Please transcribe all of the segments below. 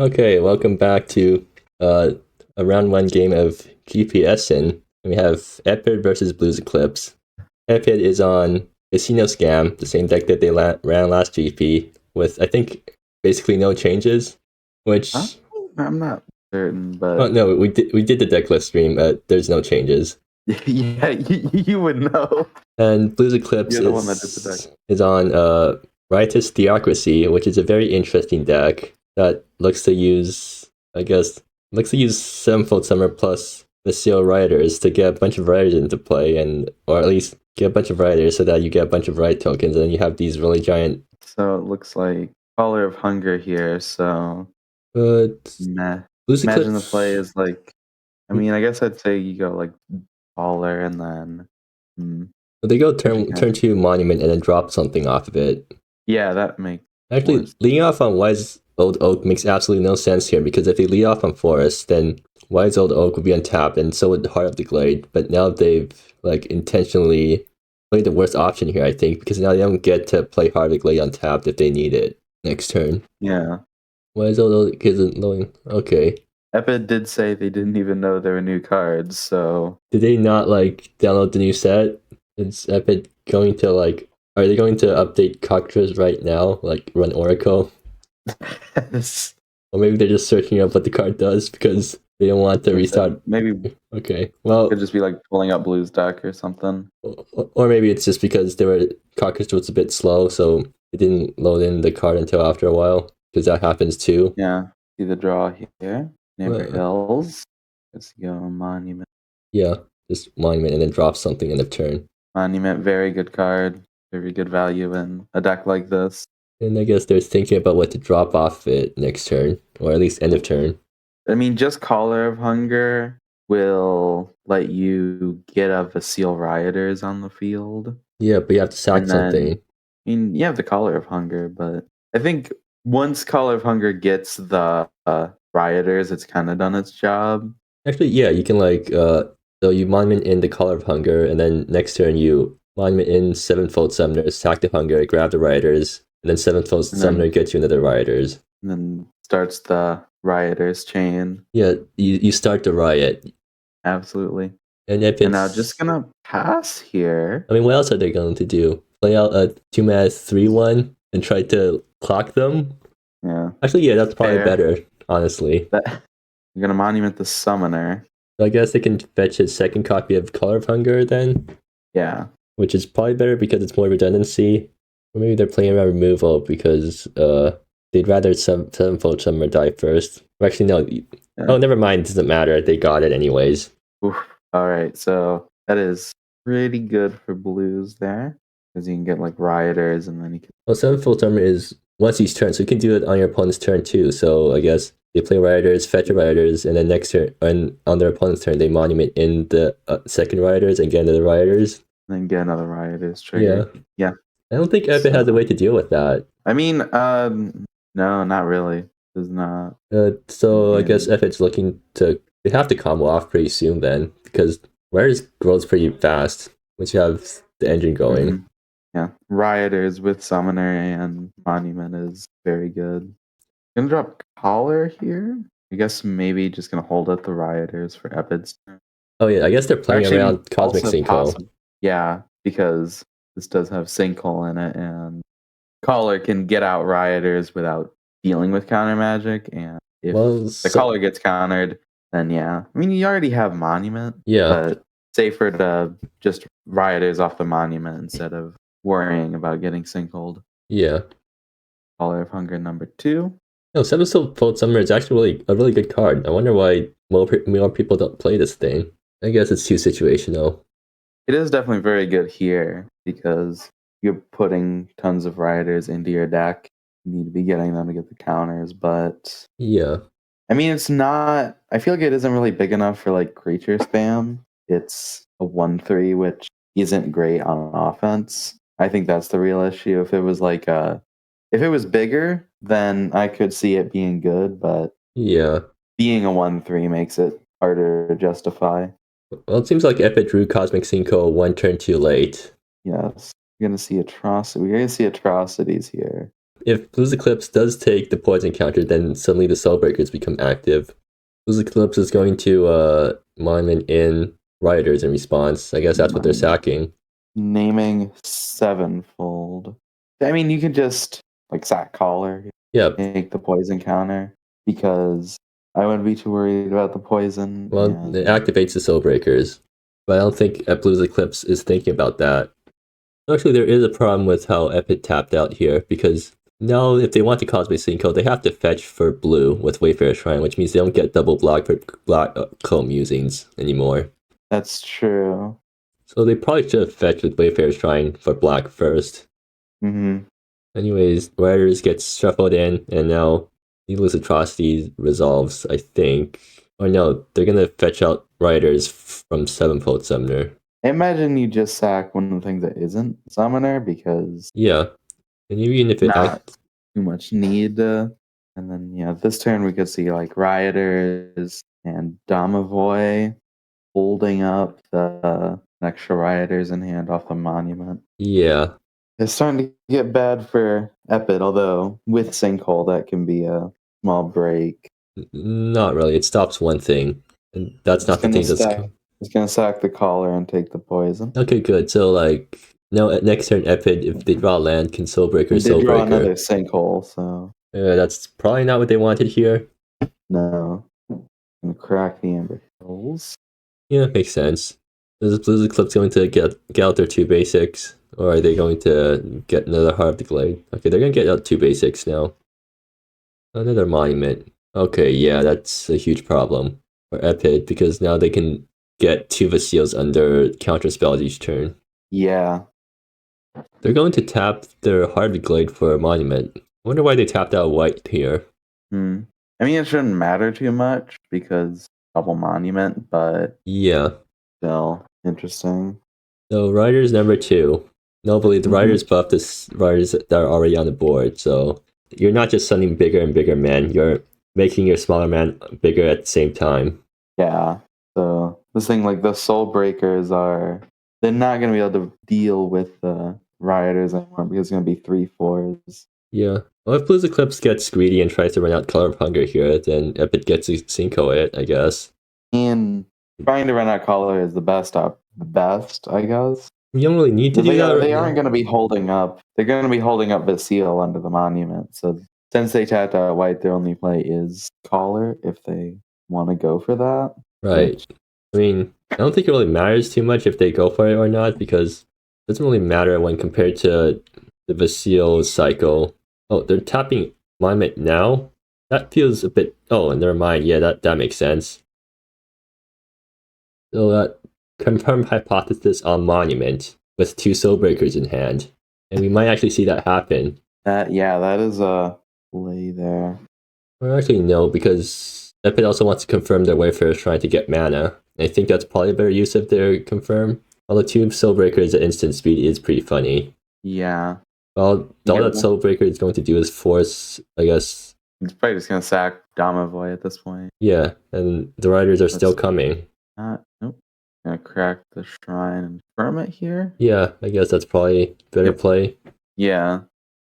Okay, welcome back to a round one game of GP Essen. We have Epid versus BluesEclipse. Epid is on Casino Scam, the same deck that they ran last GP, with I think basically no changes. Huh? Which I'm not certain, oh but no, we did the deck list stream. There's no changes. yeah, you would know. And BluesEclipse You're the one that did the deck. is on Riotous Theocracy, which is a very interesting deck that looks to use, I guess, looks to use Sevenfold Summer plus the Seal Riders to get a bunch of Riders into play, and or at least get a bunch of Riders so that you get a bunch of Ride tokens, and you have these really giant. So it looks like Color of Hunger here. So But meh. Imagine the play BluesEclipse, is like. I mean, I guess I'd say you go like Color and then. Hmm, they go if you turn to Monument and then drop something off of it. yeah, that makes more Actually, leading off on Wise Old Oak makes absolutely no sense here because if they lead off on Forest, then Wise Old Oak would be untapped and so would Heart of the Glade. But now they've like intentionally played the worst option here, I think, because now they don't get to play Heart of the Glade untapped if they need it next turn. Yeah. Wise Old Oak isn't loading. Okay. Epid did say they didn't even know there were new cards, so Did they not like download the new set? Is Epid going to like are they going to update Cocktails right now? Like run Oracle? Or maybe they're just searching up what the card does because they don't want to restart. maybe Okay, well, could just be like pulling up Blues deck or something. or maybe it's just because Cockers was a bit slow, so it didn't load in the card until after a while, because that happens too. Yeah, see the draw here. Neighbor Uh, Hills. Let's go Monument. yeah, just Monument and then drop something end of turn. Monument, very good card. Very good value in a deck like this. And I guess they're thinking about what to drop off it next turn, or at least end of turn. I mean, just Caller of Hunger will let you get a Vasile Rioters on the field. Yeah, but you have to sack And then, something. I mean, you have the Caller of Hunger, but I think once Caller of Hunger gets the Rioters, it's kind of done its job. Actually, yeah, you can like so you Monument in the Color of Hunger, and then next turn you Monument in Sevenfold Summoner, sack the Hunger, grab the Riders, and then Sevenfold Summoner gets you another Riders. And then starts the Rioters chain. Yeah, you start the riot. Absolutely. And if it's... And now just gonna pass here. I mean, what else are they going to do? Play out a 2-mana 3/1 and try to clock them? Yeah. Actually, yeah, that's probably Fair. better, honestly. You're gonna Monument the Summoner. So I guess they can fetch his second copy of Color of Hunger then? Yeah. Which is probably better because it's more redundancy. Or maybe they're playing around removal because they'd rather Sevenfold Summoner die first. Or actually, no. Yeah. Oh, never mind. It doesn't matter. They got it anyways. Oof. All right. So that is pretty good for Blues there. Because you can get like Rioters and then you can... Well, Sevenfold Summoner is once each turn, so you can do it on your opponent's turn too. So I guess they play Rioters, fetch Rioters, and then next turn, and on their opponent's turn, they Monument in the second Rioters and get another Rioters. And then get another Rioters trigger. Yeah. I don't think Epid has a way to deal with that. I mean, no, not really. There's not. So I guess Epid's looking to... They have to combo off pretty soon then, because Rioters grows pretty fast once you have the engine going. Mm-hmm. Yeah, Rioters with Summoner and Monument is very good. Gonna drop Collar here. I guess maybe just gonna hold up the Rioters for Epid's turn. Oh yeah, I guess they're playing around Cosmic Sinkhole. Yeah, because this does have Sinkhole in it, and Collar can get out Rioters without dealing with counter magic. And if the Collar gets countered, then yeah. I mean, you already have Monument. Yeah. But safer to just Rioters off the Monument instead of worrying about getting Sinkholed. Yeah. Caller of Hunger number 2. No, Sevenfold Summoner is actually a really good card. I wonder why more people don't play this thing. I guess it's too situational. It is definitely very good here because you're putting tons of Rioters into your deck. You need to be getting them to get the counters, but yeah. I mean, it's not... I feel like it isn't really big enough for like creature spam. It's a 1/3, which isn't great on offense. I think that's the real issue. If it was like if it was bigger, then I could see it being good, but yeah, being a 1/3 makes it harder to justify. Well, it seems like Epid drew Cosmic Sinkhole one turn too late. Yes, we're gonna see atrocity. We're gonna see atrocities here. if BluesEclipse does take the poison counter, then suddenly the Soulbreakers become active. BluesEclipse is going to Monument in Rioters in response. I guess that's what they're sacking. Naming sevenfold. I mean, you could just like sack Collar, Yep. take the poison counter, because I wouldn't be too worried about the poison. Well, and it activates the Soulbreakers, but I don't think BluesEclipse is thinking about that. Actually, there is a problem with how Epid tapped out here, because now if they want to Cosmic Cinco, they have to fetch for blue with Wayfarer Shrine, which means they don't get double block for black musings anymore. That's true. So they probably should have fetched with Wayfarer Shrine for black first. Mm-hmm. Anyways, Riders gets shuffled in, and now Needless Atrocity resolves, I think. Or no, they're gonna fetch out Riders from Sevenfold Summoner. I imagine you just sack one of the things that isn't Summoner, because Yeah, and even if it not too much need. And then, yeah, this turn we could see like Rioters and Domovoy holding up the extra Rioters in hand off the Monument. yeah. It's starting to get bad for Epid, although with Sinkhole that can be a small break. Not really. It stops one thing, and that's not the thing that's. It's gonna sack the Collar and take the poison. Okay, good. So like, no, at next turn, Epid, if they draw land, can Soulbreaker, They draw Soulbreaker. another Sinkhole, so That's probably not what they wanted here. no. Gonna crack the Amber Hills. Yeah, makes sense. Is BluesEclipse going to get out their 2 basics? Or are they going to get another Heart of the Glade? Okay, they're going to get out 2 basics now. Another Monument. Okay, yeah, that's a huge problem for Epid, because now they can get 2 Vaseals under counter spells each turn. Yeah. They're going to tap their Heart of the Glade for a Monument. I wonder why they tapped out white here. I mean, it shouldn't matter too much, because double Monument, but yeah, still interesting. So Riders number 2. Notably, the Riders buff the Riders that are already on the board, so you're not just sending bigger and bigger men, you're making your smaller man bigger at the same time. Yeah, so this thing, like the Soul Breakers they're not going to be able to deal with the Rioters anymore, because it's going to be 3/4s. Yeah. Well, if BluesEclipse gets greedy and tries to run out Color of Hunger here, then Epid gets to Cinco it, I guess. And trying to run out Color is the best, I guess. You don't really need to do that. They aren't going to be holding up. They're going to be holding up Vasile under the Monument. So since they tapped out white, their only play is Collar if they want to go for that. Right. I mean, I don't think it really matters too much if they go for it or not, because it doesn't really matter when compared to the Vasile cycle. Oh, they're tapping Monument now? That feels a bit... Oh, never mind. Yeah, that makes sense. So that confirmed hypothesis on Monument with 2 Soulbreakers in hand. And we might actually see that happen. That is a play there. Or actually no, because Epid also wants to confirm their Wayfarer Shrine to get mana. I think that's probably a better use of their confirm. Although 2 Soulbreakers at instant speed is pretty funny. Yeah. Well, all that Soulbreaker is going to do is force, I guess... It's probably just going to sack Domovoy at this point. Yeah, and the Riders are still coming. Nope. Gonna crack the Shrine and confirm it here? Yeah, I guess that's probably better play. Yeah.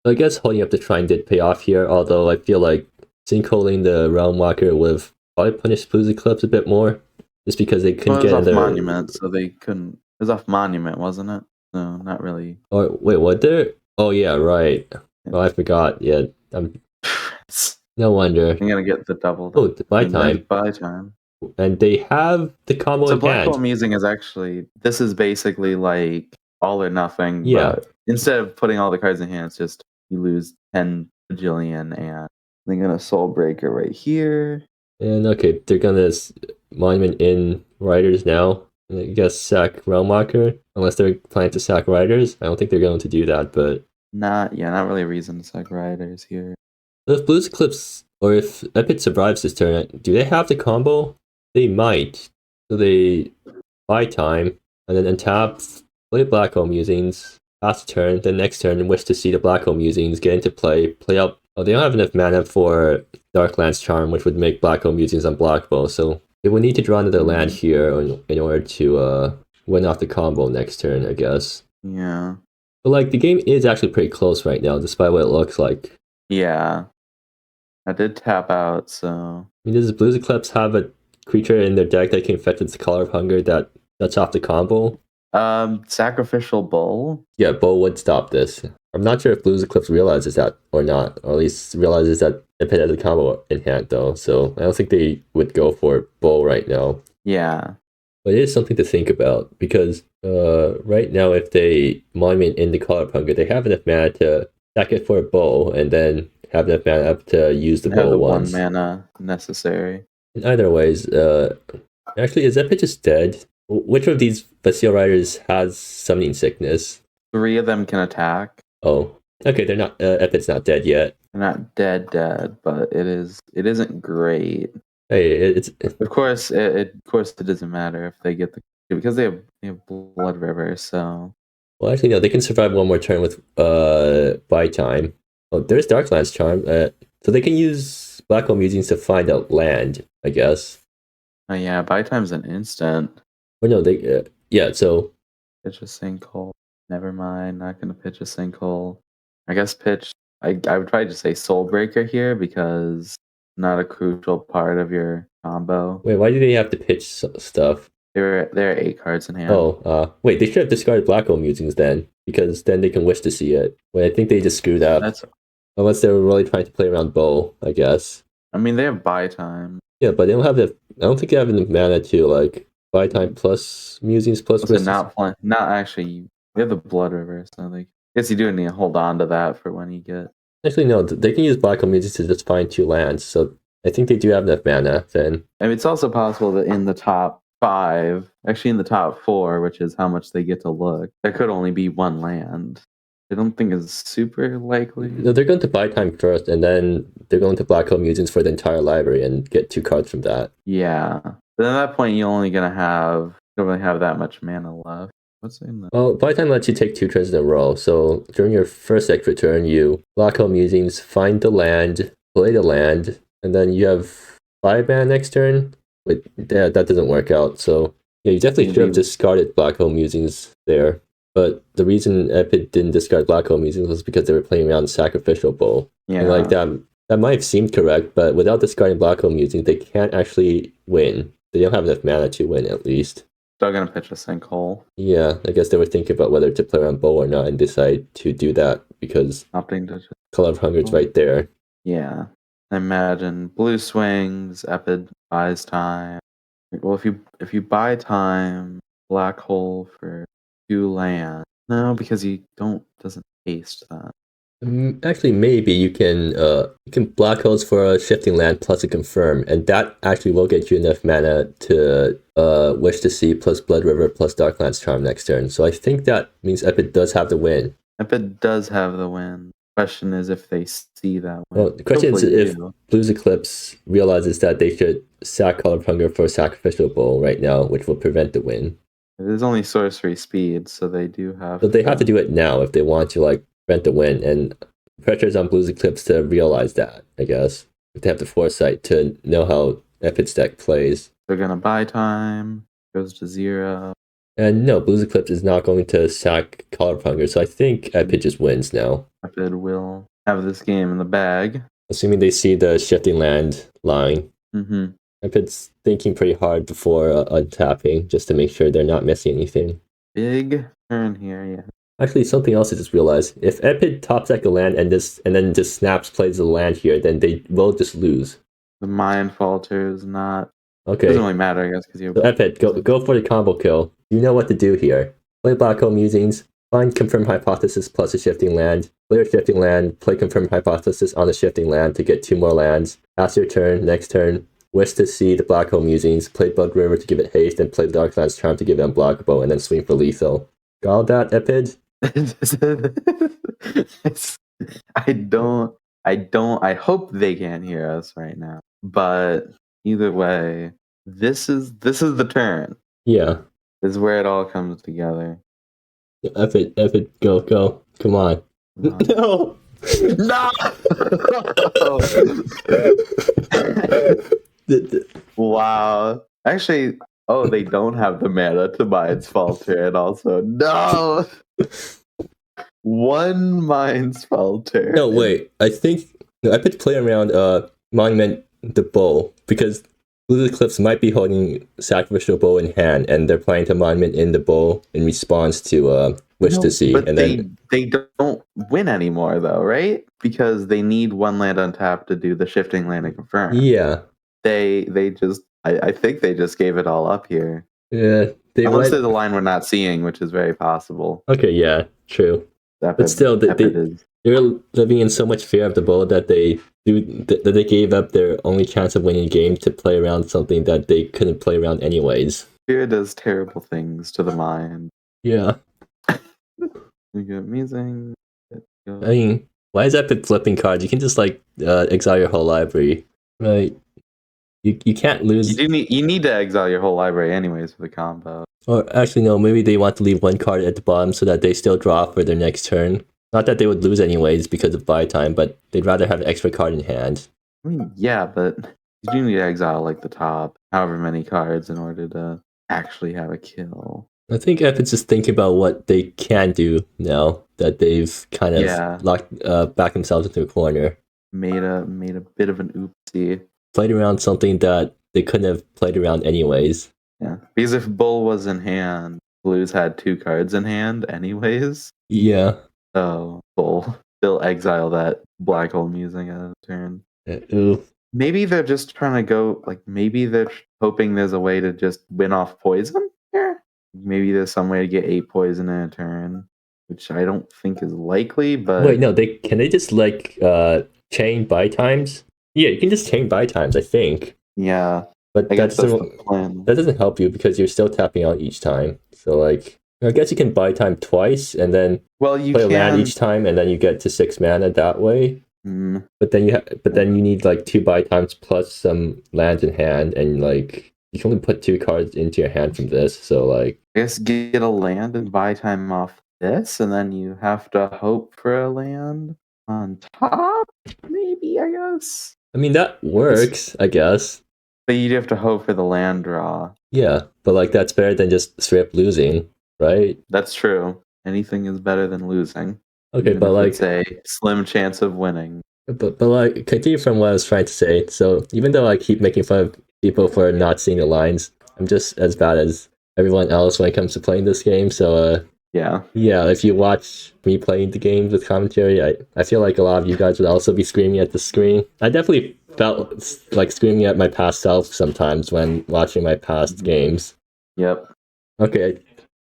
So I guess holding up the Shrine did pay off here, although I feel like Sinkholing the Realm Walker would have probably punished BluesEclipse a bit more, just because they couldn't get in their... Monument, so they couldn't... It was off Monument, wasn't it? No, not really. Oh, wait, what there? Oh, yeah, right. Oh, I forgot. Yeah, no wonder. I'm gonna get the double. Oh, buy time. Buy time. And they have the combo in hand. So Black Hole Musing is actually... This is basically like all or nothing. Yeah. But instead of putting all the cards in hand, it's just you lose 10 bajillion, and they're gonna Soul Breaker right here. And okay, they're gonna Monument in Riders now. I guess sack Realm Walker, unless they're planning to sack Riders. I don't think they're going to do that, but... Not really a reason to sack Riders here. So if BluesEclipse, or if Epid survives this turn, do they have the combo? They might. So they buy time, and then untap, play Black Hole Musings, pass the turn, then next turn wish to see the Black Hole Musings get into play out... Oh, they don't have enough mana for Darkland's Charm, which would make Black Hole Musings unblockable, so... They would need to draw another land here in order to win off the combo next turn, I guess. Yeah. But like, the game is actually pretty close right now, despite what it looks like. Yeah. I did tap out, so. I mean, does BluesEclipse have a creature in their deck that can affect its Color of Hunger that's off the combo? Sacrificial Bull. Yeah, Bo would stop this. I'm not sure if BluesEclipse realizes that or not, or at least realizes that Epid has a combo in hand, though. So I don't think they would go for Bo right now. Yeah. But it is something to think about because right now, if they monument in the Color of Hunger, they have enough mana to sack it for a Bo and then have enough mana up to use the Have Bo the once. 1 mana necessary. In either ways, actually, is Epid just dead? Which of these Bastille Riders has summoning sickness? 3 of them can attack. Oh, okay. They're not. Epid's not dead yet. They're not dead, but it isn't great. Hey, it's Of course, it doesn't matter if they get the because they have Blood River. So well, actually no. They can survive one more turn with buy time. Oh, there's Darklands Charm. So they can use Black Hole Musings to find a land, I guess. yeah, buy time's an instant. Or no, they yeah. So Pitch a sinkhole. Never mind. Not gonna pitch a sinkhole. I guess pitch. I would probably just say Soul Breaker here because not a crucial part of your combo. wait, why do they have to pitch stuff? There are 8 cards in hand. Oh, wait, they should have discarded Black Hole Musings then, because then they can wish to see it. Wait, I think they just screwed up. Unless they were really trying to play around Bow, I guess. I mean, they have buy time. Yeah, but they don't have the. I don't think they have enough mana to like buy time plus Musings plus. So not actually. We have the Blood River, so like, I guess you do need to hold on to that for when you get. Actually, no. They can use Black Hole Musings to just find 2 lands, so I think they do have enough mana. Then. I mean, it's also possible that in the top 5, actually in the top 4, which is how much they get to look, there could only be 1 land. I don't think is super likely. No, they're going to buy time first, and then they're going to Black Hole Musings for the entire library and get 2 cards from that. Yeah, but at that point, you're only gonna don't really have that much mana left. What's in the? Well, buy time lets you take 2 turns in a row. So during your first extra turn, you Black Hole Musings, find the land, play the land, and then you have 5 mana next turn. Wait, that doesn't work out. So yeah, you definitely should have discarded Black Hole Musings there. But the reason Epid didn't discard Black Hole Musings was because they were playing around Sacrificial Bowl. Yeah, and like that might have seemed correct, but without discarding Black Hole Musings, they can't actually win. They don't have enough mana to win, at least. Still gonna pitch a sinkhole. Yeah, I guess they were thinking about whether to play around Bow or not and decide to do that because opting to Color of Hunger is right there. Yeah. I imagine blue swings, Epid buys time. Well, if you buy time, Black Hole for 2 land. No, because doesn't haste that. Actually, maybe you can Black Holes for a Shifting Land plus a Confirm, and that actually will get you enough mana to Wish to See plus Blood River plus Darklands Charm next turn. So I think that means Epid does have the win. Epid does have the win. Question is if they see that win. Well, the question is if BluesEclipse realizes that they should sack Color of Hunger for Sacrificial Bowl right now, which will prevent the win. There's only sorcery speed, so they do have. But they have to do it now if they want to like prevent the win, and pressure's on BluesEclipse to realize that. I guess if they have the foresight to know how Epid's deck plays. They're gonna buy time. Goes to 0. And no, BluesEclipse is not going to sack Color of Hunger, so I think Epid just wins now. Epid will have this game in the bag. Assuming they see the Shifting Land line. Mm-hmm. Epid's thinking pretty hard before untapping, just to make sure they're not missing anything. Big turn here, yeah. Actually, something else I just realized. If Epid top deck a land and then just snaps plays the land here, then they will just lose. The Mind Falter is not. Okay. It doesn't really matter, I guess, because you. So Epid, go for the combo kill. You know what to do here. Play Black Hole Musings, find Confirmed Hypothesis plus a Shifting Land, play a Shifting Land, play Confirmed Hypothesis on a Shifting Land to get 2 more lands. Pass your turn, next turn, Wish to See the Black Hole Musings, play Blood River to give it haste, and play the Darklands Charm to give it unblockable, and then swing for lethal. Got all that, Epid? I hope they can't hear us right now. But either way, this is the turn. Yeah. This is where it all comes together. Epid, go. Come on. No! No! Wow. Actually, they don't have the mana to Mind's Falter, and also no! 1 Mind's Falter. No, wait. I think No, Epid play around Monument the Bow because BluesEclipse might be holding Sacrificial Bow in hand, and they're playing to Monument in the Bow in response to Wish to No, See, but and then they don't win anymore though, right? Because they need one land untapped to do the shifting land and confirm. yeah, They just I think they just gave it all up here. yeah, they Unless went. there's a line we're not seeing, which is very possible. Okay, yeah, true, but still, Epid is they're living in so much fear of the Bow that they gave up their only chance of winning a game to play around something that they couldn't play around anyways. fear does terrible things to the mind. Yeah. We get amazing. I mean, why is Epic flipping cards? You can just exile your whole library, right? You can't lose. You need to exile your whole library anyways for the combo. Or actually, no. Maybe they want to leave one card at the bottom so that they still draw for their next turn. Not that they would lose anyways because of buy time, but they'd rather have an extra card in hand. I mean, yeah, but you do need to exile like the top, however many cards, in order to actually have a kill. I think Epic's just thinking about what they can do now that they've kind of locked back themselves into a corner. Made a bit of an oopsie. Played around something that they couldn't have played around anyways. Yeah, because if Bull was in hand, Blues had 2 cards in hand anyways. Yeah. So Bull still exile that Black Hole Musing at a turn. Ooh. Maybe they're just trying to go, maybe they're hoping there's a way to just win off poison here. Maybe there's some way to get 8 poison in a turn, which I don't think is likely, but... Wait, no, can they just, chain buy times? Yeah, you can just chain buy times, I think. Yeah. But I guess that's the plan. That doesn't help you because you're still tapping out each time. So, I guess you can buy time twice and then play a land each time, and then you get to 6 mana that way. Mm. But then you need 2 buy times plus some lands in hand, and you can only put 2 cards into your hand from this. So I guess get a land and buy time off this, and then you have to hope for a land on top. Maybe, I guess. I mean, that works, I guess. But you'd have to hope for the land draw. Yeah, but that's better than just straight up losing, right? That's true. Anything is better than losing. Okay, but it's a slim chance of winning. But continue from what I was trying to say. So even though I keep making fun of people for not seeing the lines, I'm just as bad as everyone else when it comes to playing this game. So yeah, if you watch me playing the game with commentary, I feel like a lot of you guys would also be screaming at the screen. I definitely felt like screaming at my past self sometimes when watching my past games. Yep. Okay,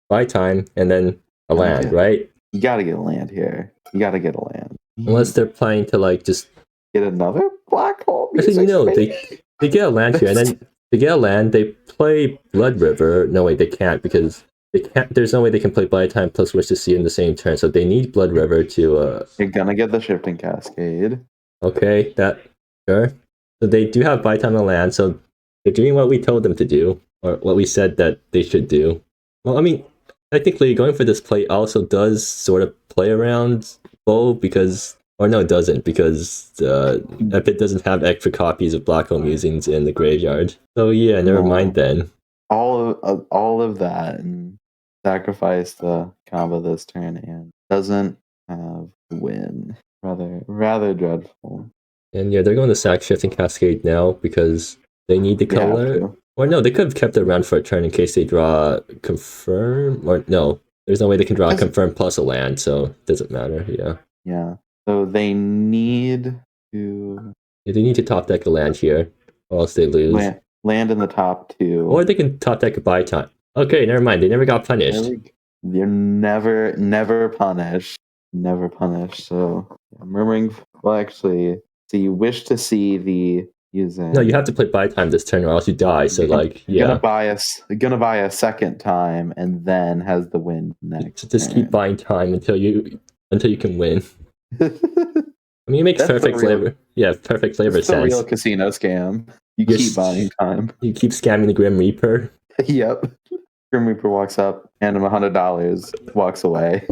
buy time and then a land, right? You gotta get a land here. You gotta get a land. Unless they're planning to just get another Black Hole. Actually, no, they get a land here, and then they get a land. They play Blood River. No, wait, they can't because they can't. There's no way they can play Buy Time plus Wish to See in the same turn. So they need Blood River to. You're gonna get the Shifting Cascade. Okay, sure. So they do have Buy Time on land. So they're doing what we told them to do, or what we said that they should do. Well, I mean, technically, going for this play also does sort of play around Bow because. Or no, it doesn't, because Epid doesn't have extra copies of Black Hole Musings in the graveyard. So yeah, never mind then. All of that and sacrifice the combo this turn and doesn't have win. Rather dreadful. And yeah, they're going to sack Shifting Cascade now because they need the color. Or no, they could have kept it around for a turn in case they draw Confirm. Or no, there's no way they can draw Confirm plus a land, so it doesn't matter. Yeah. Yeah. So they need to... Yeah, they need to top deck a land here, or else they lose. Land in the top 2. Or they can top deck a buy time. Okay, never mind. They never got punished. They're never punished. Never punished. So I'm murmuring... Well, actually, so you wish to see the... using... No, you have to play buy time this turn or else you die. So yeah. Gonna buy a second time and then has the win next. Just keep buying time until you can win. I mean, it makes perfect flavor. Yeah, perfect flavor sense. It's a real casino scam. You keep buying time. You keep scamming the Grim Reaper. Yep. Grim Reaper walks up, hand him $100, walks away.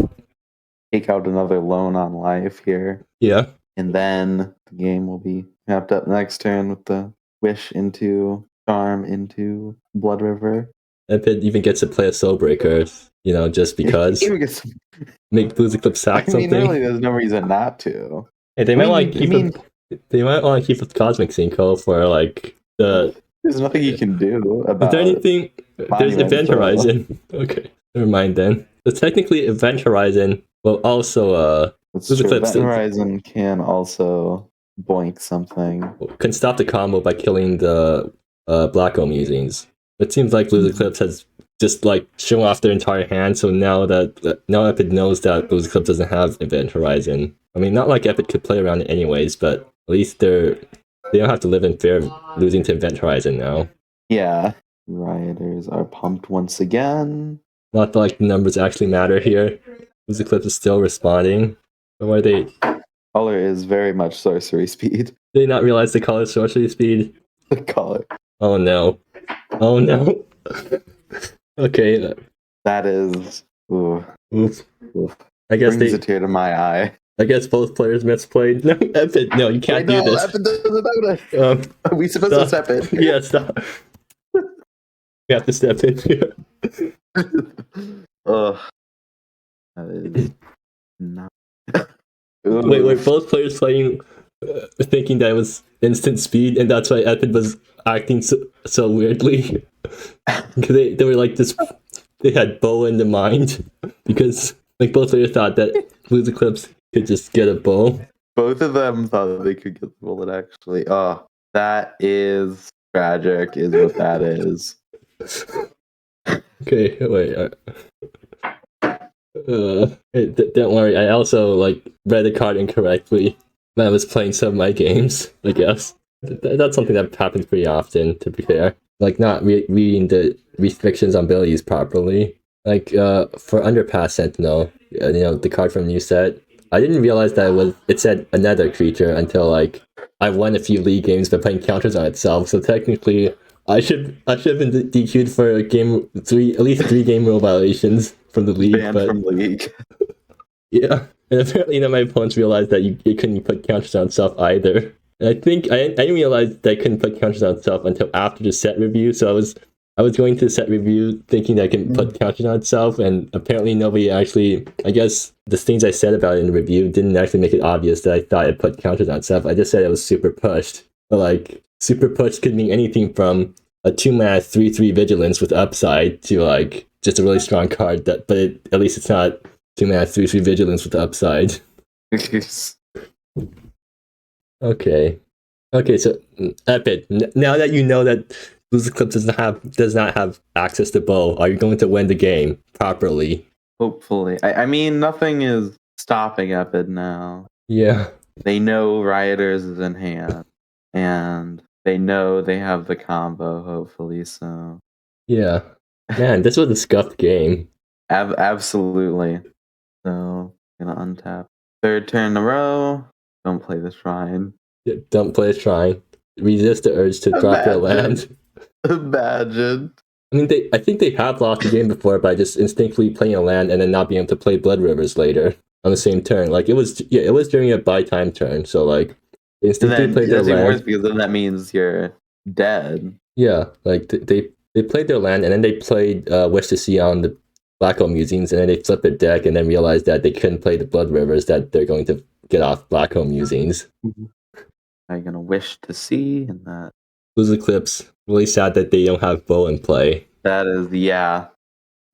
Take out another loan on life here. Yeah. And then the game will be wrapped up next turn with the Wish into Charm into Blood River. Epid even gets to play a Soulbreaker, just because. Make BluesEclipse sack something. Really, there's no reason not to. Hey, they might They might want to keep with Cosmic Synco for like the. There's nothing you can do Is about there anything? There's Monument, Event so Horizon. Okay, never mind then. So technically, Event Horizon will also it's Blues true. Eclipse Event Horizon can also boink something. can stop the combo by killing the Black Hole Musings. It seems like Blues Eclipse has just like shown off their entire hand. So now that now Epid knows that Blues Eclipse doesn't have Event Horizon. I mean, not like Epid could play around it anyways, but at least they don't have to live in fear of losing to Event Horizon now. Yeah. Rioters are pumped once again. Not that, like the numbers actually matter here. Blues Eclipse is still responding. But why they Color is very much sorcery speed. they not realize the color sorcery speed? The color. Oh no. Oh no. Okay. That is. Ooh. Oof. Oof. I guess Brings a tear to my eye. I guess both players misplayed. No, Epid, no, you can't do this. Epid doesn't know that. Are we supposed to step in? Yeah, stop. You have to step in here. Ugh. That is not. Wait, both players playing, thinking that it was instant speed, and that's why Epid was acting so weirdly. Because they were like this, they had bow in the mind, because like both players thought that Blues Eclipse could just get a bow. Both of them thought they could get the bullet, actually. Oh, that is tragic, is what that is. Okay, wait. Hey, don't worry. I also like read the card incorrectly when I was playing some of my games. I guess that's something that happens pretty often. To be fair, like not reading the restrictions on abilities properly. Like for Underpass Sentinel, the card from new set. I didn't realize that it said another creature until like I won a few league games by playing counters on itself. So technically, I should have been DQ'd for at least three game rule violations from the league. Banned from the league. Yeah, and apparently my opponents realized that you couldn't put counters on itself either. And I think I didn't realize that I couldn't put counters on itself until after the set review. So I was going to the set review thinking that I can put counters on itself, and apparently nobody actually. I guess the things I said about it in the review didn't actually make it obvious that I thought it put counters on itself. I just said it was super pushed, but like super pushed could mean anything from a 2-mana 3/3 vigilance with upside to like just a really strong card. At least it's not 2-mana 3/3 vigilance with upside. Okay. So Epid, now that you know that Blues Eclipse does not have access to bow, are you going to win the game properly? Hopefully. I mean, nothing is stopping Epid now. Yeah. They know Rioters is in hand, and they know they have the combo, hopefully, so. Yeah. Man, this was a scuffed game. Absolutely. So, gonna untap. Third turn in a row. Don't play the shrine. Yeah, don't play a shrine. Resist the urge to drop your land. Imagine. I mean, I think they have lost the game before by just instinctively playing a land and then not being able to play Blood Rivers later on the same turn. Like it was during a buy time turn. So like, they instinctively played their land. Worse because then that means you're dead. Yeah, like they played their land and then they played Wish to See on the Black Hole Musings, and then they flipped their deck and then realized that they couldn't play the Blood Rivers, that they're going to get off Black Hole Musings. Are you gonna Wish to See and that? Blues Eclipse. Really sad that they don't have bow in play. That is,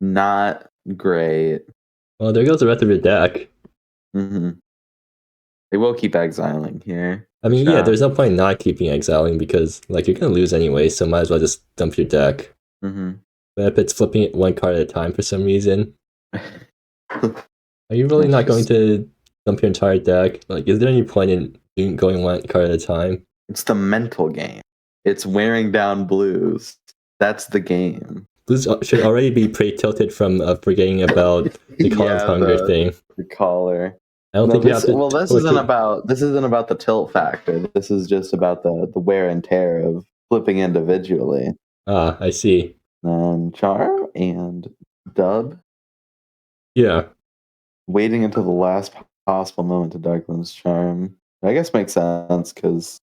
not great. Well, there goes the rest of your deck. Mm-hmm. They will keep exiling here. I mean, yeah, there's no point in not keeping exiling because, like, you're gonna lose anyway, so might as well just dump your deck. Mm-hmm. But if it's flipping it one card at a time for some reason, are you really not going to dump your entire deck? Like, is there any point in going one card at a time? It's the mental game. It's wearing down Blues. That's the game. Blues should already be pretty tilted from forgetting about the Call's Hunger thing. The caller. I don't think you have to. Well, this isn't about the tilt factor. This is just about the wear and tear of flipping individually. Ah, I see. And Charm and Dub. Yeah. Waiting until the last possible moment to Darkland's Charm. I guess makes sense because,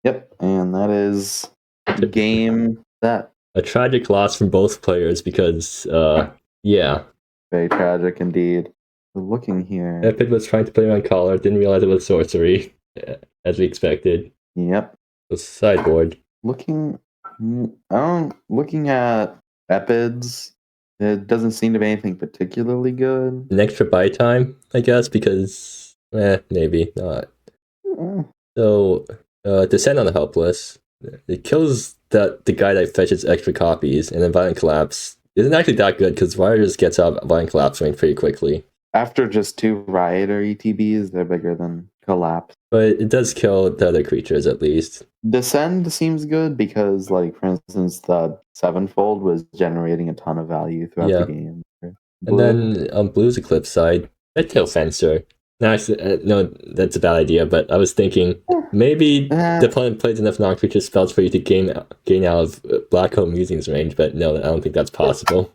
yep, and that is game set. A tragic loss from both players because, yeah. Very tragic indeed. Looking here. Epid was trying to play around Collar, didn't realize it was sorcery. as we expected. Yep. The sideboard. Looking at Epids, it doesn't seem to be anything particularly good. An extra buy time, I guess, because maybe not. Eh, So Descend on the Helpless. It kills the guy that fetches extra copies, and then Violent Collapse isn't actually that good because Riotous gets out Violent Collapse range pretty quickly. After just 2 Rioter ETBs, they're bigger than Collapse. But it does kill the other creatures at least. Descend seems good because, like, for instance, the Sevenfold was generating a ton of value throughout the game. And then on BluesEclipse side, Red Tail Fencer. No, actually, no, that's a bad idea, but I was thinking maybe the opponent plays enough non-creature spells for you to gain out of Black Hole Musing's range, but no, I don't think that's possible.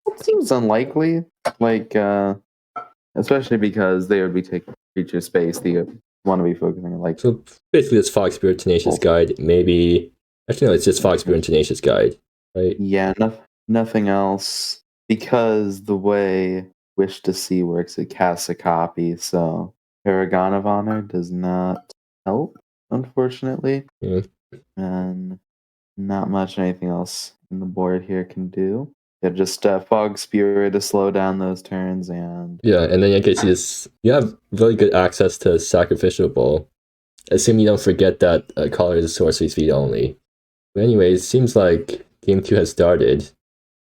It seems unlikely, like, especially because they would be taking creature space that you want to be focusing on. Like, so basically, it's Fogspirit Tenacious Guide. Maybe actually, no, it's just Fogspirit Tenacious Guide, right? Yeah, nothing else, because the way Wish to See works, it casts a copy, so Paragon of Honor does not help, unfortunately. Yeah. And not much anything else in the board here can do. Yeah, just Fog Spirit to slow down those turns, and And then I guess you have really good access to Sacrificial Bowl. Assuming you don't forget that Caller is sorcery speed only. But anyways, seems like game 2 has started.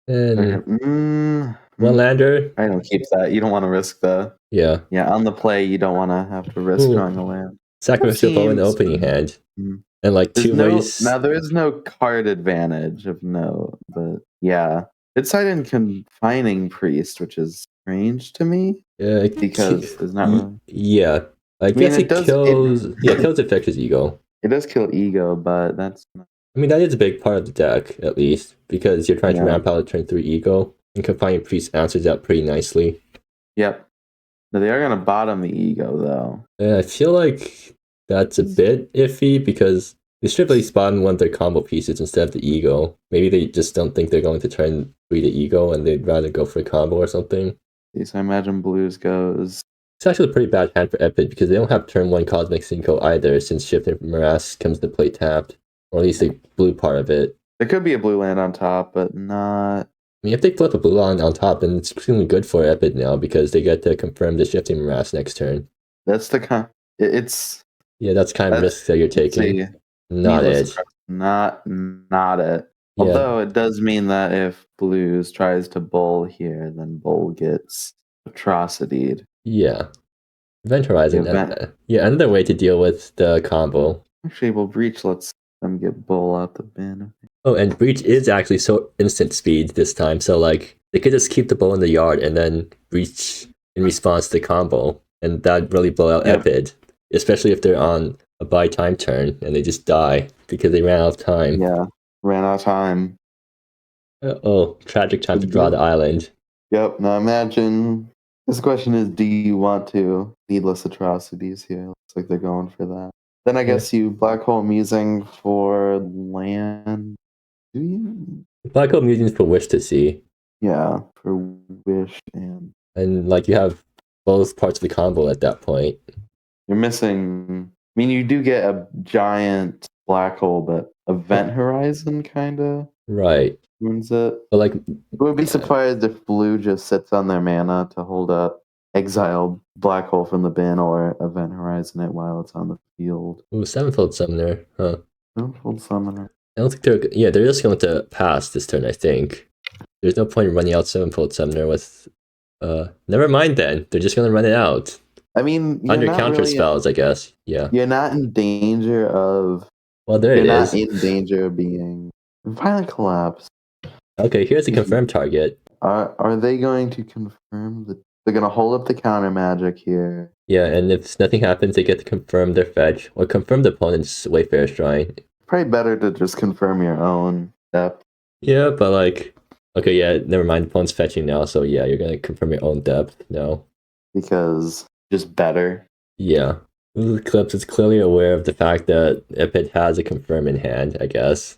And one lander. I don't keep that. You don't want to risk the. Yeah. Yeah, on the play, you don't want to have to risk drawing a land. Sacrificial Bow in the opening hand. And like two ways. Now, there is no card advantage of note, but yeah. It's side in Confining Priest, which is strange to me. Yeah, because it's not really. Yeah. I guess it kills. It kills Infectious Ego. It does kill Ego, but that's not. I mean, that is a big part of the deck, at least, because you're trying to ramp out a turn 3 Ego, and Confining Priest answers that pretty nicely. Yep. Now, they are going to bottom the Ego, though. Yeah, I feel like that's a bit iffy, because they should at least bottom one of their combo pieces instead of the Ego. Maybe they just don't think they're going to turn 3 the Ego, and they'd rather go for a combo or something. So I imagine Blues goes. It's actually a pretty bad hand for Epid, because they don't have turn 1 Cosmic Synco either, since Shifting Morass comes to play tapped. Or at least the blue part of it. There could be a blue land on top, but not. I mean, if they flip a blue land on top, then it's extremely good for Epid now, because they get to confirm the Shifting Morass next turn. That's the kind. It's. Yeah, that's kind of risk that you're taking. Not it. Not it. Yeah. Although it does mean that if Blues tries to bull here, then bull gets atrocityed. Yeah. Event Horizon. Another way to deal with the combo. Actually, well, Breach lets them get bull out the bin. Oh, and Breach is actually so instant speed this time, so like they could just keep the bull in the yard and then Breach in response to the combo, and that'd really blow out Epid, especially if they're on a buy time turn and they just die because they ran out of time. Yeah, ran out of time. Tragic time to draw the island. Yep. Now imagine. This question is: do you want to needless atrocities here? Looks like they're going for that. Then I guess you Black Hole Musing for land. Do you? Black Hole Musing for Wish to See. Yeah, for Wish and like you have both parts of the combo at that point. You're missing. I mean, you do get a giant black hole, but Event Horizon kind of right ruins it. But like, I would be surprised if blue just sits on their mana to hold up exile black hole from the bin or Event Horizon it while it's on the field. Ooh, Sevenfold Summoner, huh? Sevenfold Summoner. I don't think they're just going to pass this turn. I think there's no point in running out Sevenfold Summoner with. Never mind then. They're just going to run it out. I mean, under counter spells, I guess. Yeah. You're not in danger of. Well, there it is. You're not in danger of being Violent Collapse. Okay, here's the confirmed target. Are they going to confirm that they're going to hold up the counter magic here? Yeah, and if nothing happens, they get to confirm their fetch or confirm the opponent's Wayfarer Shrine. Probably better to just confirm your own depth. Yeah, but like, okay, yeah, never mind. The opponent's fetching now, so yeah, you're going to confirm your own depth now. Because just better. Yeah. BluesEclipse is clearly aware of the fact that Epid has a confirm in hand, I guess.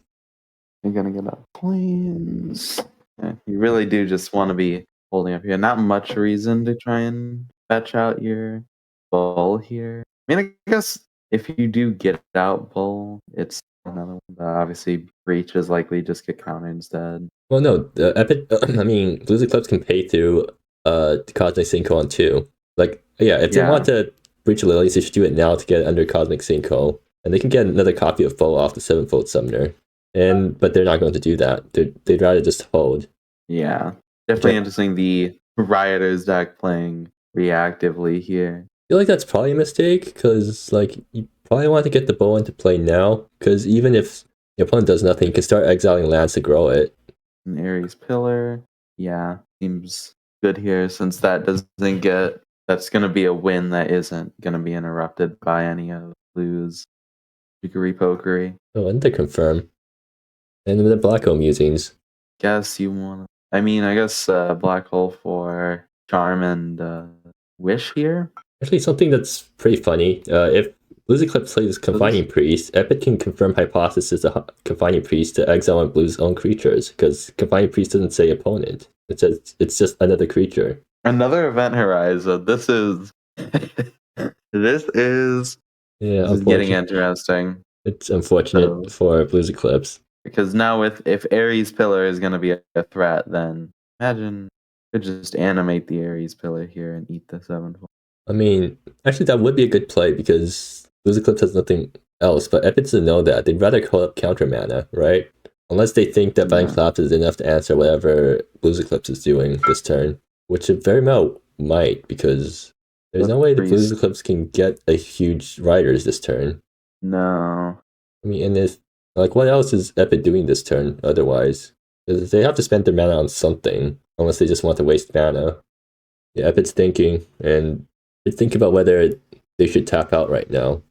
You're going to get up planes. Yeah, you really do just want to be holding up here. Not much reason to try and fetch out your bull here. I mean, I guess if you do get out Bull, it's another one. But obviously, Breach is likely just get countered instead. Well, no, Epid. I mean, BluesEclipse can pay through Cosmic Synchro on 2. Like, yeah, if they want to breach Lilies, they should do it now to get under Cosmic Synchro, and they can get another copy of Foe off the 7-fold Summoner. But they're not going to do that. They'd rather just hold. Yeah, definitely interesting. The Riotous deck playing reactively here. I feel like that's probably a mistake, because like you probably want to get the bow into play now, because even if your opponent does nothing, you can start exiling lands to grow it. An Ares Pillar, yeah, seems good here since that doesn't get. That's going to be a win that isn't going to be interrupted by any of Blues trickery pokery. Oh, and they confirm. And the Black Hole Musings. Guess you want. I mean, I guess Black Hole for Charm and Wish here. Actually, something that's pretty funny. If BluesEclipse plays Confining Priest, Epid can confirm Hypothesis of Confining Priest to exile on Blue's own creatures, because Confining Priest doesn't say opponent. It says it's just another creature. Another event horizon. This is getting interesting. It's unfortunate for BluesEclipse. Because now if Ares Pillar is going to be a threat, then imagine you could just animate the Ares Pillar here and eat the 7-fold. I mean, actually, that would be a good play because BluesEclipse has nothing else, but Epid doesn't know that. They'd rather call up counter mana, right? Unless they think that Vine Collapse is enough to answer whatever BluesEclipse is doing this turn, which it very well might, because there's no way the BluesEclipse can get a huge Riders this turn. No. I mean, and if, like, what else is Epid doing this turn otherwise? Because they have to spend their mana on something, unless they just want to waste mana. Yeah, Epid's thinking, and think about whether they should tap out right now.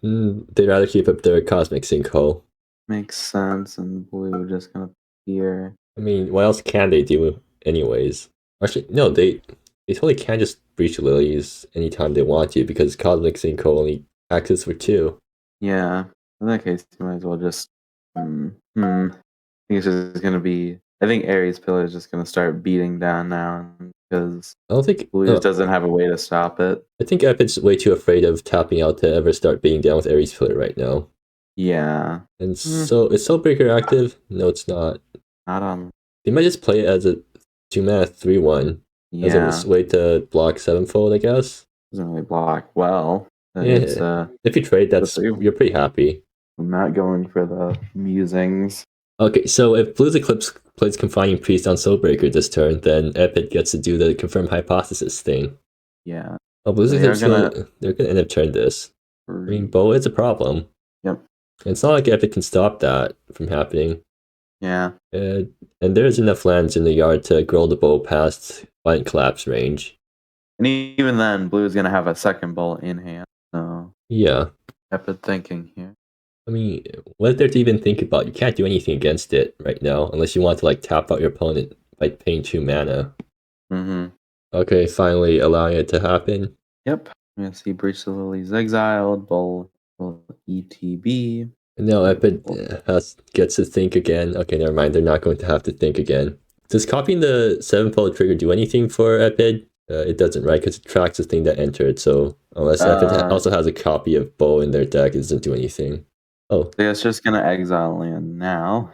They'd rather keep up their Cosmic Sinkhole. Makes sense, and Blue just gonna appear. I mean, what else can they do anyways? Actually, no, they totally can just breach Lilies anytime they want to, because Cosmic Sinkhole only access for 2. Yeah, in that case, you might as well just... I think it's just gonna be... I think Ares Pillar is just gonna start beating down now, because I don't think Blues doesn't have a way to stop it. I think Epid's way too afraid of tapping out to ever start beating down with Ares Pillar right now. Yeah. And so, is Soulbreaker active? No, it's not. Not on. They might just play it as a 2-mana 3/1. Yeah. As a way to block 7-fold, I guess. Doesn't really block well. Yeah. If you trade, you're pretty happy. I'm not going for the musings. Okay, so if BluesEclipse plays Confining Priest on Soulbreaker this turn, then Epid gets to do the Confirm Hypothesis thing. Yeah. Oh, BluesEclipse, they're gonna end up turn this. I mean, Bow is a problem. Yep. And it's not like Epid can stop that from happening. Yeah. And there's enough lands in the yard to grow the Bow past Violent Collapse range. And even then, Blue's gonna have a second Bowl in hand. So yeah. Epid thinking here. I mean, what is there to even think about? You can't do anything against it right now, unless you want to like tap out your opponent by paying 2 mana. Okay, finally allowing it to happen. Yep. I'm gonna see Breach the Lilies exiled, Bowl ETB. And now Epid gets to think again. Okay, never mind. They're not going to have to think again. Does copying the 7-fold trigger do anything for Epid? It doesn't, right? Because it tracks the thing that entered. So unless Epid also has a copy of Bow in their deck, it doesn't do anything. Oh. It's just gonna exile land now.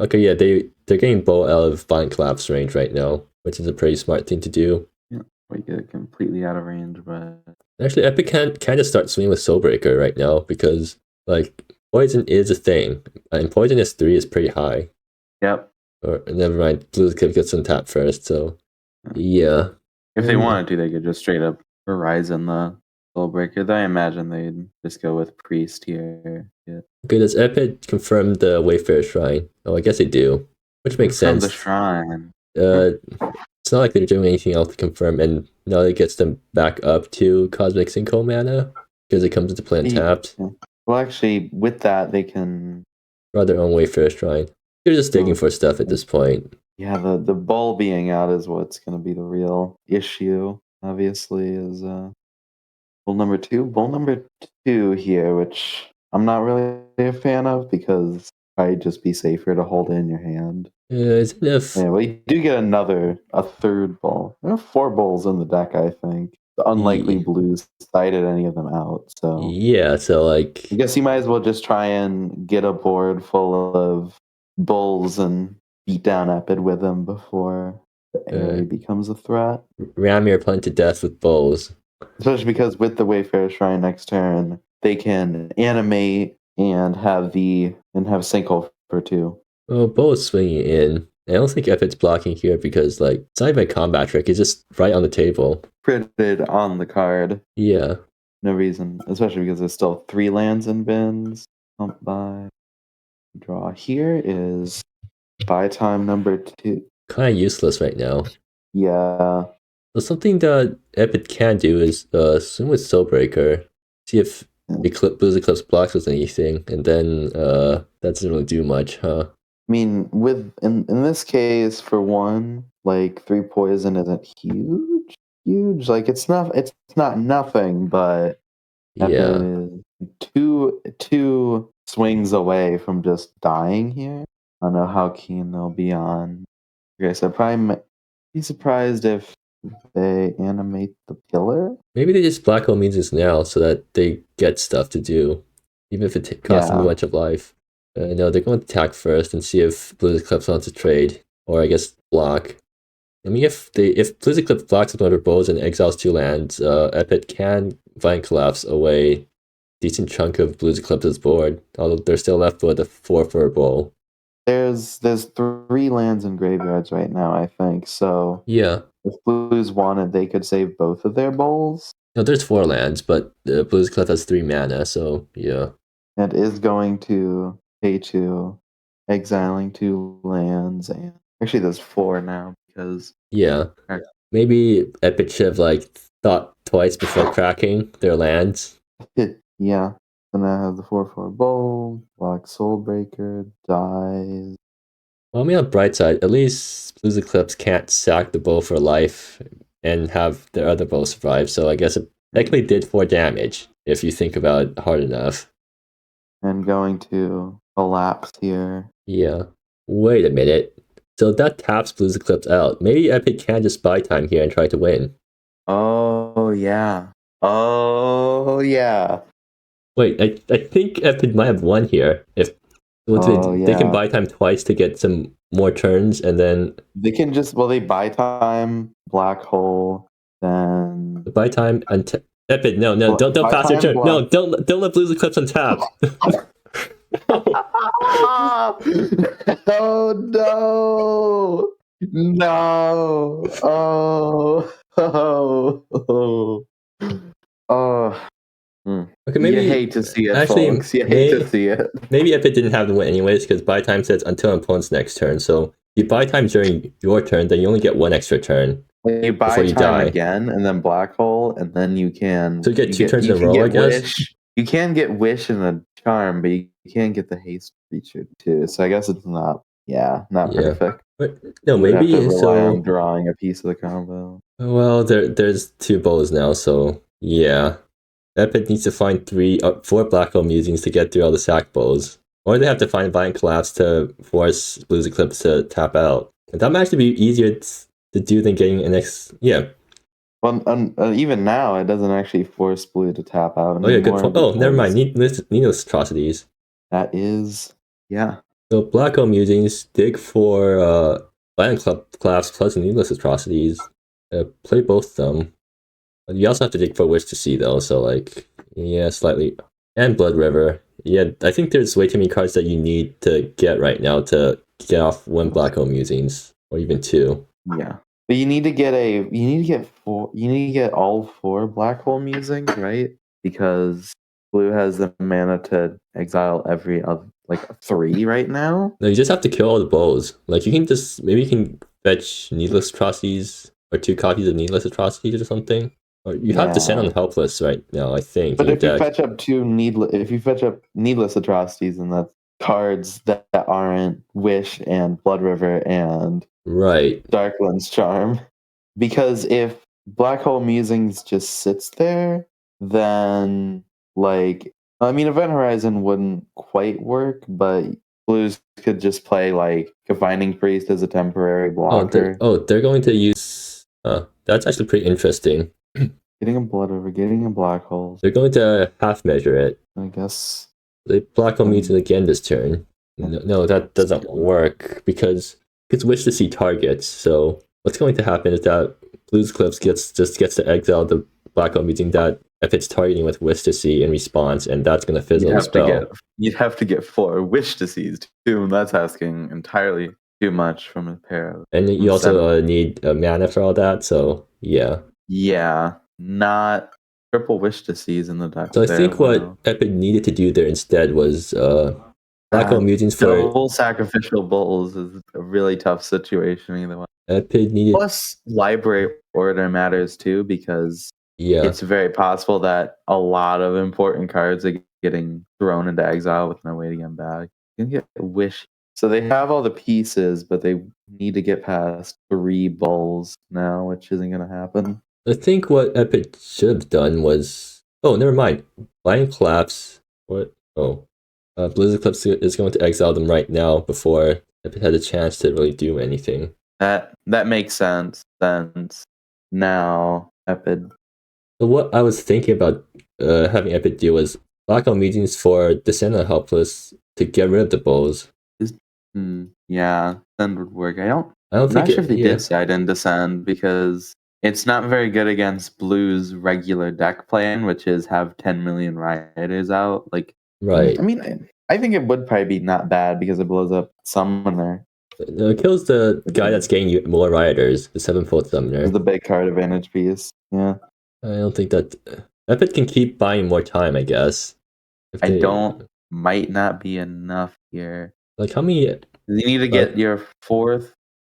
Okay, yeah, they're getting Bow out of Violent Collapse range right now, which is a pretty smart thing to do. Yeah, we get completely out of range, but actually Epid can kind of start swinging with Soulbreaker right now, because like Poison is a thing, and Poisonous 3 is pretty high. Yep. Or never mind, BluesEclipse gets some tap first, so yeah. If they wanted to, they could just straight up Horizon the Soulbreaker. I imagine they'd just go with Priest here. Yeah. Okay, does Epid confirm the Wayfarer Shrine? Oh, I guess they do, which makes sense. The Shrine. It's not like they're doing anything else to confirm, and now it gets them back up to Cosmic Sinkhole mana, because it comes into play untapped. Well, actually, with that, they can draw their own Wayfarer Shrine. They're just digging for stuff at this point. Yeah, the Bowl being out is what's going to be the real issue, obviously, is Bowl number 2. Bowl number 2 here, which I'm not really a fan of, because probably just be safer to hold it in your hand. Yeah, it's enough. Yeah, well, you do get a third Bowl. There are 4 Bowls in the deck, I think. unlikely blues sided any of them out. So Yeah, so like I guess you might as well just try and get a board full of bulls and beat down Epid with them before the Airy becomes a threat. ram your opponent to death with bowls. Especially because with the Wayfarer Shrine next turn, they can animate and have sinkhole for 2. Well, bowls swinging in. I don't think Epid's blocking here because like it's not even a combat trick. It's just right on the table. Printed on the card. Yeah. No reason, especially because there's still 3 lands in bins. Pump by. Draw here is buy time number 2. Kind of useless right now. Yeah. So something that Epid can do is swing with Soulbreaker. See if BluesEclipse blocks with anything, and then that doesn't really do much, huh? I mean, in this case, for one, like 3 poison isn't huge. Like it's not nothing, but Yeah. Epid is two swings away from just dying here. I don't know how keen they'll be on. Okay, so probably be surprised if they animate the killer. Maybe they just black hole Muses now so that they get stuff to do, even if it costs them a bunch of life. No, they're going to attack first and see if BluesEclipse wants to trade, or I guess block. I mean, if BluesEclipse blocks with one of their bows and exiles 2 lands, Epid can Vine Collapse away a decent chunk of BluesEclipse's board, although they're still left with a 4 for a bowl. There's 3 lands in graveyards right now, I think. So yeah, if Blues wanted, they could save both of their bowls. No, there's 4 lands, but BluesEclipse has 3 mana, so yeah. And is going to pay 2, exiling 2 lands, and actually there's 4 now because yeah. Maybe Epid should have like thought twice before cracking their lands. yeah. And I have the 4/4 bowl, block Soulbreaker, dies. Well, I mean, on the bright side, at least BluesEclipse can't sack the bow for life and have their other bow survive. So I guess it technically did 4 damage if you think about it hard enough. And going to collapse here. Yeah. Wait a minute. So that taps BluesEclipse out. Maybe Epid can just buy time here and try to win. Oh yeah. Oh yeah. Wait, I think Epid might have won here. If they can buy time twice to get some more turns, and then they can just they buy time, black hole, then buy time and Epid. No, don't pass your turn. No, don't let BluesEclipse untap. Oh no! No! Oh. Okay, maybe you hate to see it, folks. You hate to see it. Maybe Epid didn't have to win anyways, because buy time says until opponent's next turn. So you buy time during your turn, then you only get 1 extra turn. You buy time die again, and then black hole, and then you can. So you get 2 turns in a row, I guess. Wish. You can get wish and a charm, but you can't get the haste feature too. So I guess it's not perfect. But no, maybe you have to rely on drawing a piece of the combo. Well, there's 2 bows now, so yeah. Epid needs to find 4 black hole musings to get through all the sack bows. Or they have to find Vine Collapse to force BluesEclipse to tap out. And that might actually be easier to do than getting an yeah. Well, even now, it doesn't actually force Blue to tap out anymore. Oh yeah, good point. Oh, never mind. Needless Atrocities. That is, yeah. So black hole musings, dig for Vine Collapse plus Needless Atrocities. Play both of them. You also have to dig for Wish to See though, so like, yeah, slightly. And Blood River. Yeah, I think there's way too many cards that you need to get right now to get off 1 black hole musings, or even 2. Yeah, but you need to get all 4 black hole musings, right? Because Blue has the mana to exile every of like 3 right now. No, you just have to kill all the bows. Like you can fetch Needless Atrocities or 2 copies of Needless Atrocities or something. Or you have to send on Helpless right now, I think. But if you fetch up Needless Atrocities, and that's cards that aren't Wish and Blood River and Darkland's Charm. Because if Black Hole Musings just sits there, then Event Horizon wouldn't quite work, but Blues could just play Confining Priest as a temporary blocker. They're going to use that's actually pretty interesting. Getting a blood over, getting a black hole. They're going to half measure it. I guess. They black hole mutant again this turn. No, that doesn't work because it's wish to see targets. So what's going to happen is that BluesEclipse just gets to exile the black hole mutant that if it's targeting with wish to see in response, and that's going to fizzle the spell. You'd have to get 4 wish to sees too, and that's asking entirely too much from a pair of. And you also need mana for all that. So yeah. Yeah, not triple wish to sees in the deck. So I think what Epid needed to do there instead was black hole mutants for double sacrificial bulls is a really tough situation either way. Epid needed plus library order matters too because it's very possible that a lot of important cards are getting thrown into exile with no way to get them back. You can get wish. So they have all the pieces, but they need to get past 3 bulls now, which isn't going to happen. I think what Epid should have done was... Oh, never mind. Blind Collapse. What? Oh. BluesEclipse is going to exile them right now before Epid had a chance to really do anything. That makes sense. Now, Epid. So what I was thinking about having Epid do was black hole mutants for Descend on Helpless to get rid of the bulls. Yeah, Descend would work. I'm not sure if they decide in Descend because it's not very good against Blue's regular deck plan, which is have 10 million Riotous out. Like, right. I mean, I think it would probably be not bad because it blows up Summoner. It kills the guy that's getting you more Riotous, the 7-fold Summoner. It's the big card advantage piece. Yeah. I don't think that Epid can keep buying more time, I guess. Might not be enough here. Like how many? You need to get your 4th.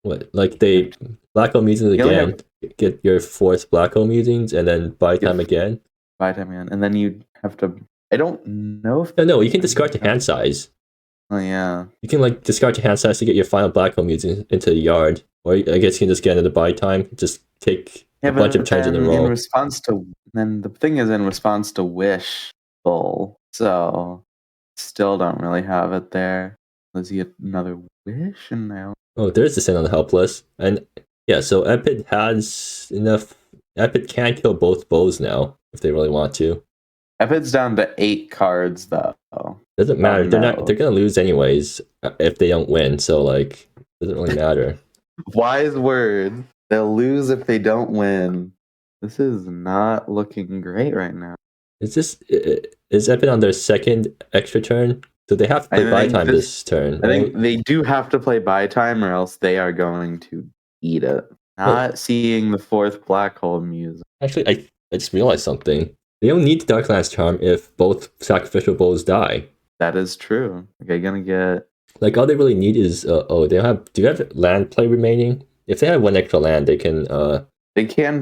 What? Like they black hole mutants again. Get your 4th black hole mutants and then buy time again. Buy time again, and then you have to. I don't know if. No, you can discard to hand size. Oh yeah. You can like discard to hand size to get your final black hole mutant into the yard, or I guess you can just get into buy time. Just take a bunch of turns in a row. In response to, then the thing is in response to wish bull, so still don't really have it there. Let's get another wish and now. Oh, there's Descend on the Helpless, and yeah, so Epid has enough. Epid can kill both bows now if they really want to. Epid's down to 8 cards though. Doesn't matter. They're gonna lose anyways if they don't win. So like, doesn't really matter. Wise word. They'll lose if they don't win. This is not looking great right now. Is Epid on their 2nd extra turn? So they have to play buy time this turn. I think they do have to play buy time, or else they are going to eat it. Not seeing the 4th black hole music. Actually, I just realized something. They don't need the Darklands Charm if both sacrificial bulls die. That is true. Okay, gonna get like all they really need is do you have land play remaining? If they have 1 extra land, they can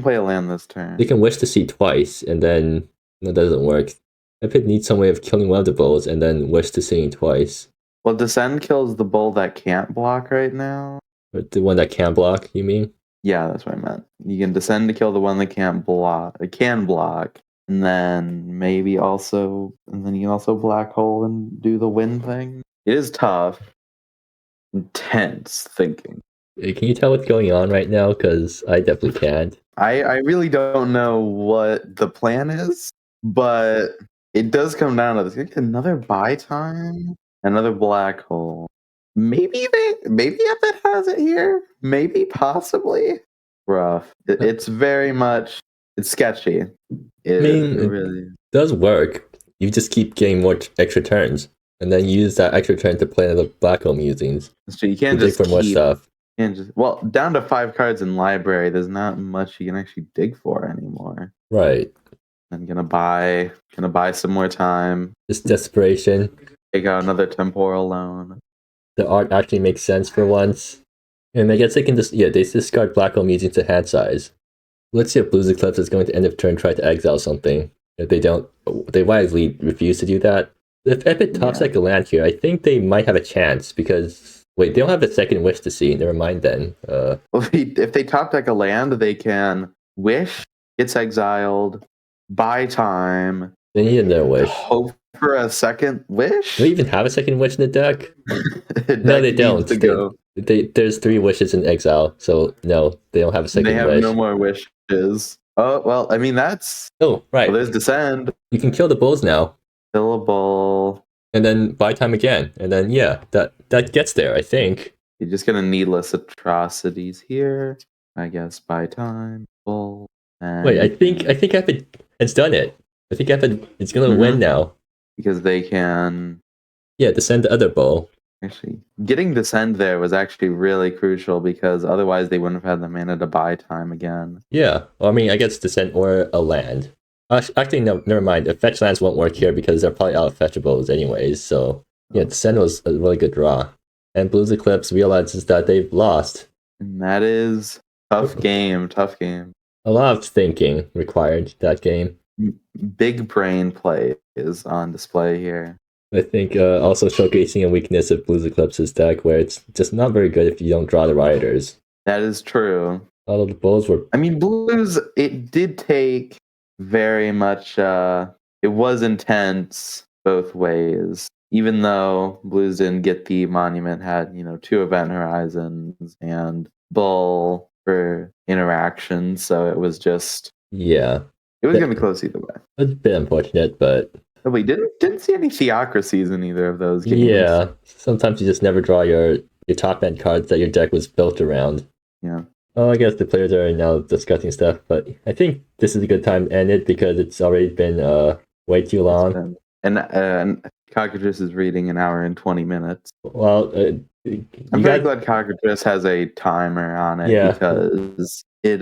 play a land this turn. They can wish to see twice, and then that doesn't work. Epid needs some way of killing one of the bulls and then wish to seeing twice. Well, Descend kills the bull that can't block right now. Or the one that can block, you mean? Yeah, that's what I meant. You can Descend to kill the one that can't block. It can block. And then maybe also, and then you can also black hole and do the win thing. It is tough. Intense thinking. Can you tell what's going on right now? Because I definitely can't. I really don't know what the plan is, but it does come down to this. Another buy time, another black hole. Maybe Epid has it here. Maybe, possibly. Rough. It's very much. It's sketchy. It really does work. You just keep getting more extra turns, and then use that extra turn to play another black hole musings. So you can't just dig for more stuff. Down to 5 cards in library. There's not much you can actually dig for anymore. Right. I'm gonna buy some more time. Just desperation. Take out another temporal loan. The art actually makes sense for once. And I guess they can they discard black hole musings to hand size. Let's see if BluesEclipse is going to end of turn try to exile something. If they don't, they wisely refuse to do that. If Epid tops like a land here, I think they might have a chance because wait, they don't have a 2nd wish to see. Never mind then. Well, if they top deck a land, they can wish, gets exiled, buy time. They need another wish. Hope for a 2nd wish? Do they even have a 2nd wish in the deck? No, they don't. There's 3 wishes in exile, so no, they don't have a 2nd wish. They have no more wishes. Oh well, I mean that's Oh, right. well, there's Descend, You can kill the bulls now, Fillable. and then buy time again, and then yeah, that gets there. I think. You're just gonna needless atrocities here. I guess by time full. And Wait, you I think Epid has done it. I think Epid is gonna win now. because they can Yeah, to send the other bull. actually getting Descend there was actually really crucial because otherwise they wouldn't have had the mana to buy time again. Yeah, well, I mean, I guess descent or a land. Actually, no, never mind. The fetch lands won't work here because they're probably out of fetchables anyways. So yeah, descent was a really good draw. And BluesEclipse realizes that they've lost. And that is tough game. A lot of thinking required that game. Big brain play is on display here. I think also showcasing a weakness of BluesEclipse's deck, where it's just not very good if you don't draw the Rioters. That is true. All of the bulls were. I mean, Blues, it did take very much, it was intense both ways. Even though Blues didn't get the monument, had, 2 event horizons and Bull for interaction. So it was just, Yeah. it was going to be close either way. It's a bit unfortunate, but. Oh, we didn't see any Theocracies in either of those games. Yeah. Sometimes you just never draw your top end cards that your deck was built around. Yeah. Oh, I guess the players are now discussing stuff, but I think this is a good time to end it because it's already been way too long. And Cockatrice is reading an hour and 20 minutes. Well, I'm very glad Cockatrice has a timer on it because it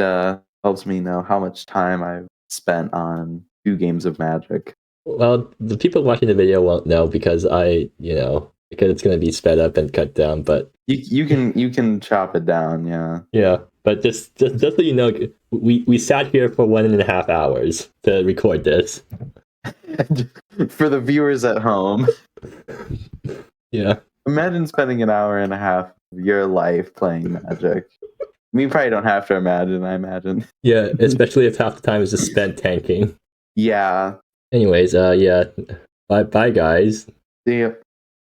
helps me know how much time I've spent on 2 games of Magic. Well, the people watching the video won't know because because it's going to be sped up and cut down, but you can chop it down, yeah. Yeah, but just so you know, we sat here for 1.5 hours to record this. For the viewers at home. Yeah. Imagine spending an hour and a half of your life playing Magic. I mean, you probably don't have to imagine, I imagine. Yeah, especially if half the time is just spent tanking. Yeah. Anyways, yeah. Bye guys. See ya.